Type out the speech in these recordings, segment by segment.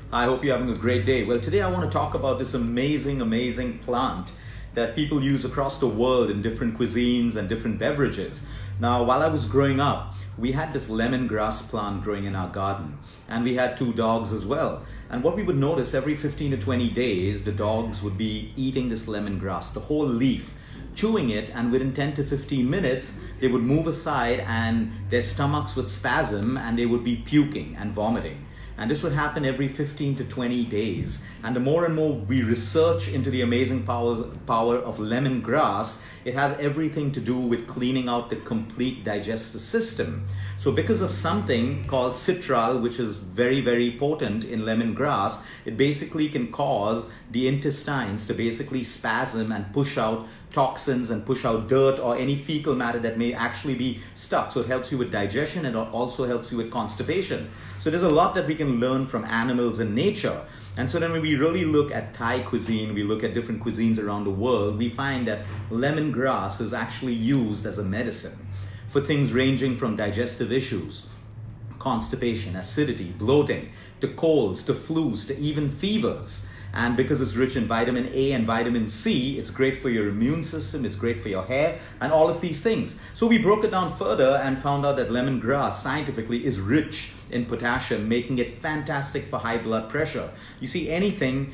I hope you're having a great day. Well, today I want to talk about this amazing plant that people use across the world in different cuisines and different beverages. Now, while I was growing up, we had this lemongrass plant growing in our garden, and we had 2 dogs as well. And what we would notice every 15 to 20 days, the dogs would be eating this lemongrass, the whole leaf, chewing it, and within 10 to 15 minutes, they would move aside and their stomachs would spasm and they would be puking and vomiting. And this would happen every 15 to 20 days. And the more and more we research into the amazing power of lemongrass, it has everything to do with cleaning out the complete digestive system. So because of something called citral, which is very potent in lemongrass, it basically can cause the intestines to basically spasm and push out toxins and push out dirt or any fecal matter that may actually be stuck. So it helps you with digestion and it also helps you with constipation. So there's a lot that we can learn from animals and nature. And so then when we really look at Thai cuisine, we look at different cuisines around the world, we find that lemongrass is actually used as a medicine for things ranging from digestive issues, constipation, acidity, bloating, to colds, to flus, to even fevers. And because it's rich in vitamin A and vitamin C, it's great for your immune system, it's great for your hair, and all of these things. So we broke it down further and found out that lemongrass scientifically is rich in potassium, making it fantastic for high blood pressure. You see, anything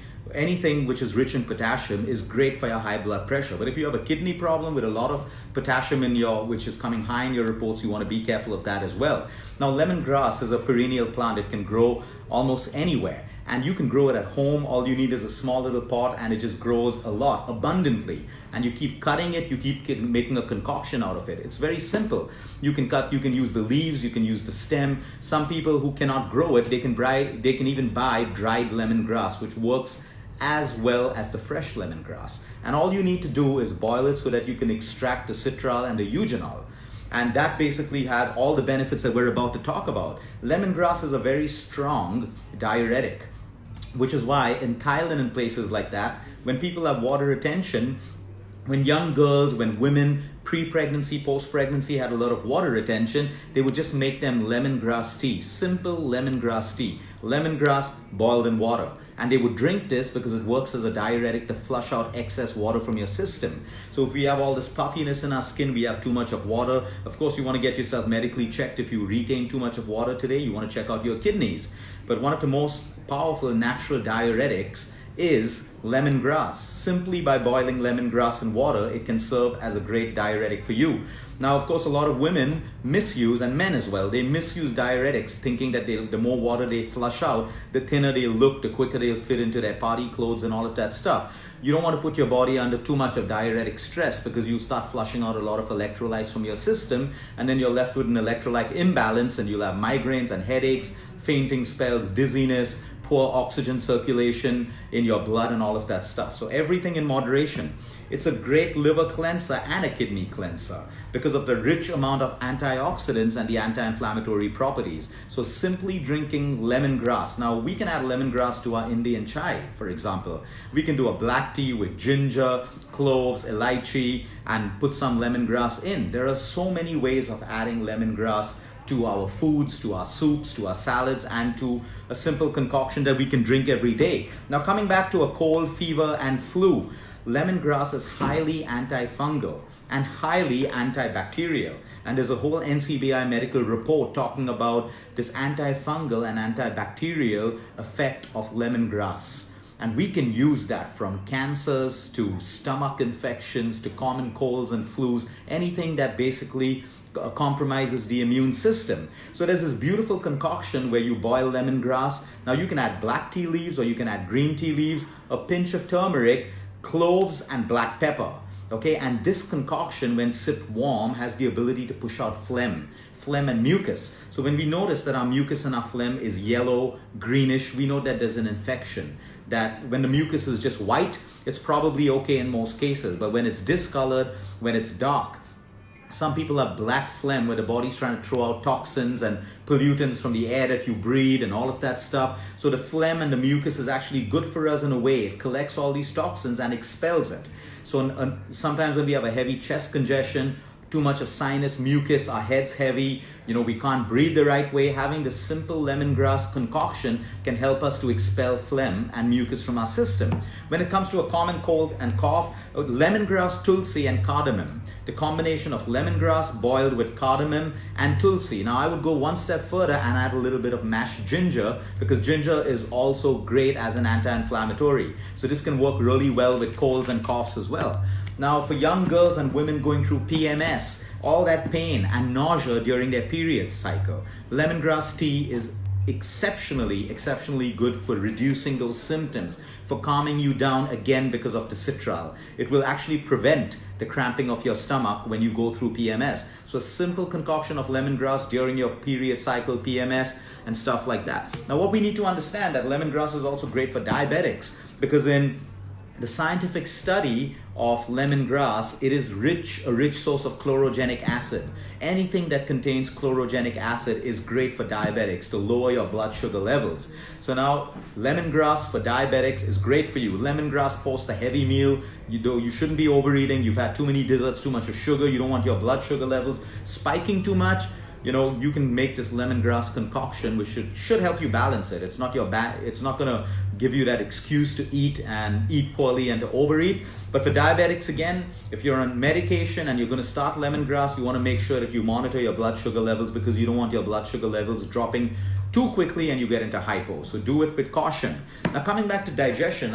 which is rich in potassium is great for your high blood pressure. But if you have a kidney problem with a lot of potassium which is coming high in your reports, you want to be careful of that as well. Now, lemongrass is a perennial plant. It can grow almost anywhere. And you can grow it at home. All you need is a small little pot and it just grows a lot, abundantly. And you keep cutting it, you keep making a concoction out of it. It's very simple. You can use the leaves, you can use the stem. Some people who cannot grow it, they can even buy dried lemongrass, which works as well as the fresh lemongrass. And all you need to do is boil it so that you can extract the citral and the eugenol. And that basically has all the benefits that we're about to talk about. Lemongrass is a very strong diuretic, which is why in Thailand and places like that, when people have water retention, when young girls, when women, pre-pregnancy, post-pregnancy had a lot of water retention, they would just make them lemongrass tea, simple lemongrass tea, lemongrass boiled in water. And they would drink this because it works as a diuretic to flush out excess water from your system. So if we have all this puffiness in our skin, we have too much of water. Of course, you want to get yourself medically checked. If you retain too much of water today, you want to check out your kidneys. But one of the most powerful natural diuretics is lemongrass. Simply by boiling lemongrass in water, it can serve as a great diuretic for you. Now, of course, a lot of women misuse, and men as well, they misuse diuretics thinking that the more water they flush out, the thinner they look, the quicker they'll fit into their party clothes and all of that stuff. You don't want to put your body under too much of diuretic stress because you'll start flushing out a lot of electrolytes from your system, and then you're left with an electrolyte imbalance and you'll have migraines and headaches, fainting spells, dizziness, poor oxygen circulation in your blood and all of that stuff. So everything in moderation. It's a great liver cleanser and a kidney cleanser because of the rich amount of antioxidants and the anti-inflammatory properties. So simply drinking lemongrass. Now we can add lemongrass to our Indian chai, for example. We can do a black tea with ginger, cloves, elaichi, and put some lemongrass in. There are so many ways of adding lemongrass to our foods, to our soups, to our salads, and to a simple concoction that we can drink every day. Now, coming back to a cold, fever, and flu, lemongrass is highly antifungal and highly antibacterial. And there's a whole NCBI medical report talking about this antifungal and antibacterial effect of lemongrass. And we can use that from cancers to stomach infections to common colds and flus, anything that basically compromises the immune system. So there's this beautiful concoction where you boil lemongrass. Now you can add black tea leaves or you can add green tea leaves, a pinch of turmeric, cloves, and black pepper. Okay, and this concoction, when sipped warm, has the ability to push out phlegm and mucus. So when we notice that our mucus and our phlegm is yellow, greenish, we know that there's an infection. That when the mucus is just white, it's probably okay in most cases. But when it's discolored, when it's dark, some people have black phlegm where the body's trying to throw out toxins and pollutants from the air that you breathe and all of that stuff. So the phlegm and the mucus is actually good for us in a way. It collects all these toxins and expels it. So sometimes when we have a heavy chest congestion, too much of sinus mucus, our head's heavy, we can't breathe the right way, having this simple lemongrass concoction can help us to expel phlegm and mucus from our system. When it comes to a common cold and cough, lemongrass, tulsi, and cardamom. The combination of lemongrass boiled with cardamom and tulsi. Now I would go one step further and add a little bit of mashed ginger, because ginger is also great as an anti-inflammatory. So this can work really well with colds and coughs as well. Now for young girls and women going through PMS, all that pain and nausea during their period cycle, lemongrass tea is exceptionally good for reducing those symptoms, for calming you down, again because of the citral. It will actually prevent the cramping of your stomach when you go through PMS. So a simple concoction of lemongrass during your period cycle, PMS, and stuff like that. Now what we need to understand, that lemongrass is also great for diabetics, because in the scientific study of lemongrass, it is a rich source of chlorogenic acid. Anything that contains chlorogenic acid is great for diabetics to lower your blood sugar levels. So now lemongrass for diabetics is great for you. Lemongrass post a heavy meal. You shouldn't be overeating. You've had too many desserts, too much of sugar. You don't want your blood sugar levels spiking too much. You can make this lemongrass concoction, which should help you balance it. It's not it's not gonna give you that excuse to eat poorly and to overeat. But for diabetics, again, if you're on medication and you're gonna start lemongrass, you wanna make sure that you monitor your blood sugar levels, because you don't want your blood sugar levels dropping too quickly and you get into hypo. So do it with caution. Now coming back to digestion,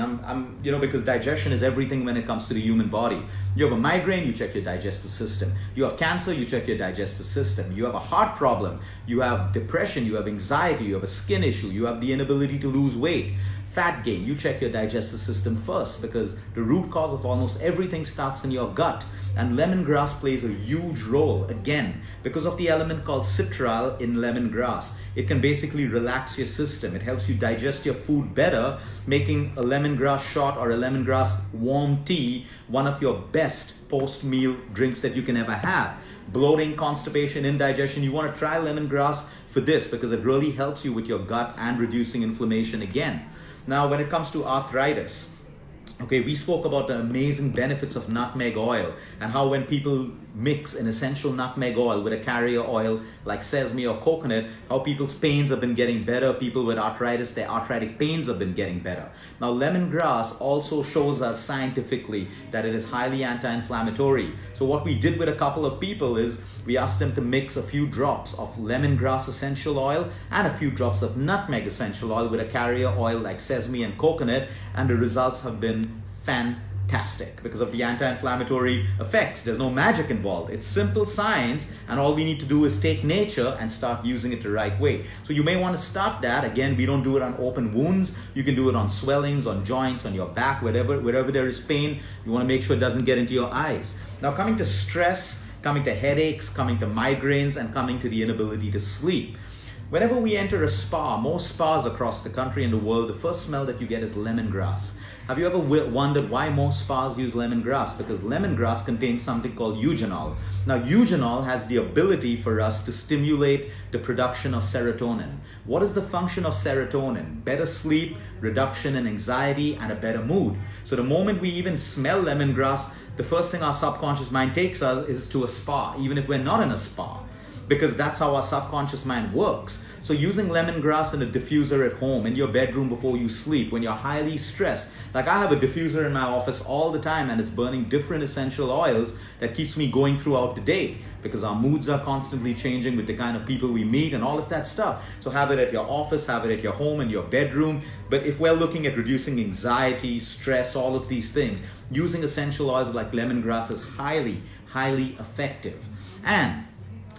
because digestion is everything when it comes to the human body. You have a migraine, you check your digestive system. You have cancer, you check your digestive system. You have a heart problem, you have depression, you have anxiety, you have a skin issue, you have the inability to lose weight, fat gain, you check your digestive system first, because the root cause of almost everything starts in your gut. And lemongrass plays a huge role, again, because of the element called citral in lemongrass. It can basically relax your system. It helps you digest your food better, making a lemongrass shot or a lemongrass warm tea one of your best post-meal drinks that you can ever have. Bloating, constipation, indigestion, you want to try lemongrass for this, because it really helps you with your gut and reducing inflammation again. Now, when it comes to arthritis, okay, we spoke about the amazing benefits of nutmeg oil, and how when people mix an essential nutmeg oil with a carrier oil like sesame or coconut, how people's pains have been getting better. People with arthritis, their arthritic pains have been getting better. Now lemongrass also shows us scientifically that it is highly anti-inflammatory. So what we did with a couple of people is we asked them to mix a few drops of lemongrass essential oil and a few drops of nutmeg essential oil with a carrier oil like sesame and coconut, and the results have been fantastic because of the anti-inflammatory effects. There's no magic involved. It's simple science, and all we need to do is take nature and start using it the right way. So you may want to start that. Again, we don't do it on open wounds. You can do it on swellings, on joints, on your back, wherever there is pain. You want to make sure it doesn't get into your eyes. Now coming to stress, coming to headaches, coming to migraines, and coming to the inability to sleep. Whenever we enter a spa, most spas across the country and the world, the first smell that you get is lemongrass. Have you ever wondered why most spas use lemongrass? Because lemongrass contains something called eugenol. Now, eugenol has the ability for us to stimulate the production of serotonin. What is the function of serotonin? Better sleep, reduction in anxiety, and a better mood. So the moment we even smell lemongrass, the first thing our subconscious mind takes us is to a spa, even if we're not in a spa, because that's how our subconscious mind works. So using lemongrass in a diffuser at home, in your bedroom before you sleep, when you're highly stressed. Like I have a diffuser in my office all the time, and it's burning different essential oils that keeps me going throughout the day, because our moods are constantly changing with the kind of people we meet and all of that stuff. So have it at your office, have it at your home, in your bedroom. But if we're looking at reducing anxiety, stress, all of these things, using essential oils like lemongrass is highly, highly effective. And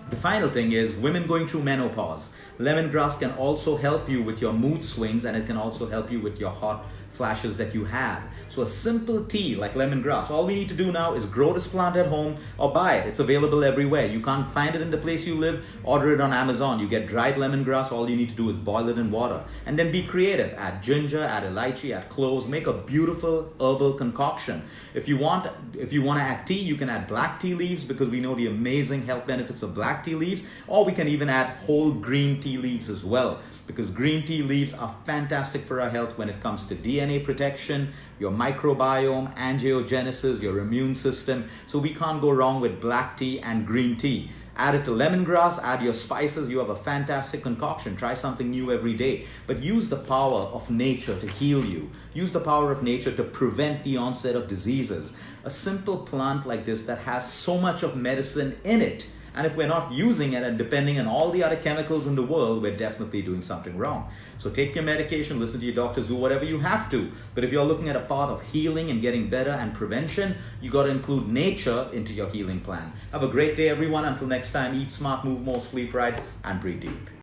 the final thing is women going through menopause. Lemongrass can also help you with your mood swings, and it can also help you with your hot flashes that you have. So a simple tea like lemongrass, all we need to do now is grow this plant at home or buy it. It's available everywhere. You can't find it in the place you live, order it on Amazon. You get dried lemongrass, all you need to do is boil it in water. And then be creative. Add ginger, add elaichi, add cloves, make a beautiful herbal concoction. If you want to add tea, you can add black tea leaves, because we know the amazing health benefits of black tea leaves, or we can even add whole green tea leaves as well. because green tea leaves are fantastic for our health when it comes to DNA protection, your microbiome, angiogenesis, your immune system. So we can't go wrong with black tea and green tea. Add it to lemongrass, add your spices, you have a fantastic concoction. Try something new every day. But use the power of nature to heal you. Use the power of nature to prevent the onset of diseases. A simple plant like this that has so much of medicine in it, and if we're not using it and depending on all the other chemicals in the world, we're definitely doing something wrong. So take your medication, listen to your doctors, do whatever you have to. But if you're looking at a part of healing and getting better and prevention, you got to include nature into your healing plan. Have a great day, everyone. Until next time, eat smart, move more, sleep right, and breathe deep.